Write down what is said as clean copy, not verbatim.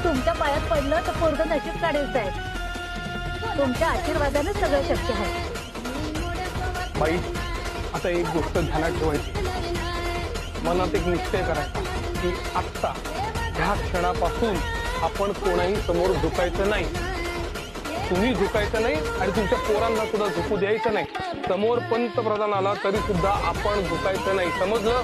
तुमच्या पायात पडलं तर पोरगं नशीब काढायचं आहे. तुमच्या आशीर्वादाने सगळं शक्य आहे. बाई, आता एक गोष्ट ध्यानात ठेवायची, मनात एक निश्चय करायचा की आत्ता ह्या क्षणापासून आपण कोणाही समोर झुकायचं नाही. तुम्ही झुकायचं नाही आणि तुमच्या पोरांना सुद्धा झुकू द्यायचं नाही. समोर पंतप्रधान आला तरी सुद्धा आपण झुकायचं नाही, समजलं?